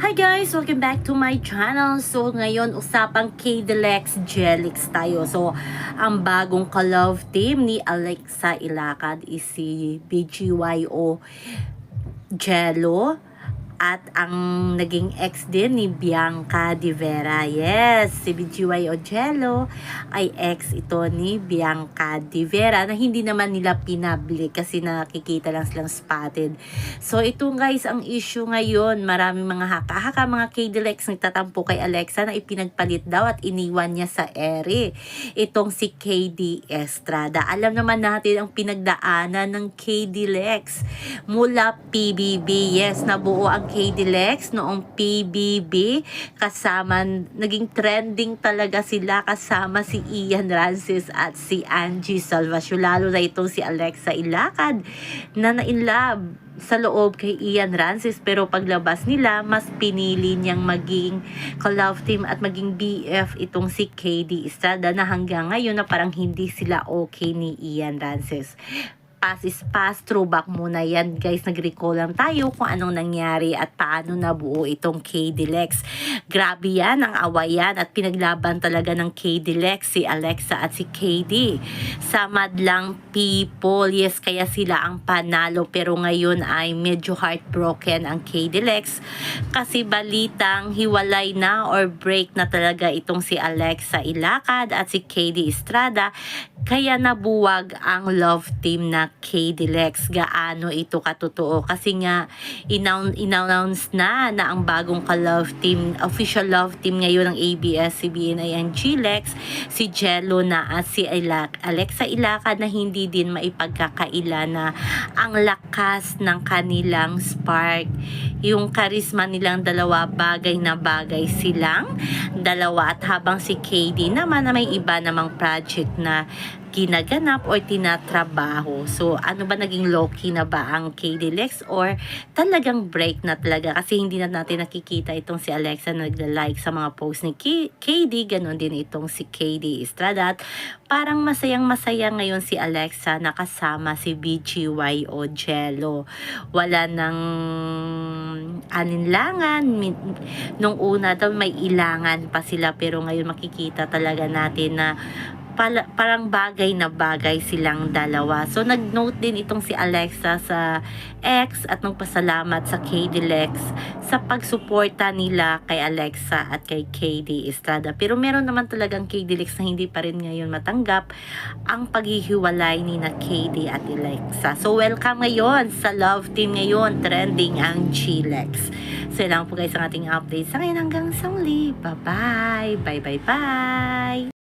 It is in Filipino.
Hi guys! Welcome back to my channel. So ngayon usapang K-Delex Jelix tayo. So ang bagong ka-love team ni Alexa Ilacad is si BGYO Jello at ang naging ex din ni Bianca De Vera. Yes, si BGYO Jello ay ex ito ni Bianca De Vera na hindi naman nila pinablik kasi nakikita lang silang spotted. So ito guys, ang issue ngayon, maraming mga haka-haka, mga K-Delex nagtatampo kay Alexa na ipinagpalit daw at iniwan niya sa ere itong si KD Estrada. Alam naman natin ang pinagdaanan ng K-Delex mula PBB. Yes, nabuo ang K-Delex noong PBB, kasama, naging trending talaga sila kasama si Ian Rances at si Angie Salvacio, lalo na itong si Alexa Ilacad na na-inlove sa loob kay Ian Rances, pero paglabas nila mas pinili niyang maging ka-love team at maging BF itong si KD Estrada na hanggang ngayon na parang hindi sila okay ni Ian Rances. Pass is pass, throwback muna yan guys. Nag-recall lang tayo kung anong nangyari at paano nabuo itong K-Delex. Grabe yan, ang awayan at pinaglaban talaga ng K-Delex si Alexa at si KD sa madlang people. Yes, kaya sila ang panalo, pero ngayon ay medyo heartbroken ang K-Delex kasi balitang hiwalay na or break na talaga itong si Alexa Ilacad at si KD Estrada, kaya nabuwag ang love team na K-Delex. Gaano ito katotoo? Kasi nga in-announce na ang bagong ka-love team, official love team ngayon ng ABS-CBN ay ang G-Lex, si Jello na at si Alexa Ilacad, na hindi din maipagkakaila na ang lakas ng kanilang spark, yung charisma nilang dalawa, bagay na bagay silang dalawa. At habang si KD naman na may iba namang project na ginaganap or tinatrabaho. So, ano ba, naging low-key na ba ang K-Delex or talagang break na talaga? Kasi hindi na natin nakikita itong si Alexa na nagla-like sa mga post ni KD, ganon din itong si KD Estrada. At parang masayang-masaya ngayon si Alexa na kasama si BGYO Jello. Wala nang alinlangan. Nung una daw may ilangan pa sila, pero ngayon makikita talaga natin na parang bagay na bagay silang dalawa. So nag-note din itong si Alexa sa X at nagpasalamat sa K-Delex sa pagsuporta nila kay Alexa at kay KD Estrada. Pero meron naman talagang K-Delex na hindi pa rin ngayon matanggap ang paghihiwalay ni na KD at Alexa. So welcome ngayon sa love team ngayon, trending ang G-Lex. So lang po guys ang ating update sa ngayon, hanggang sa muli. Bye-bye! Bye-bye-bye!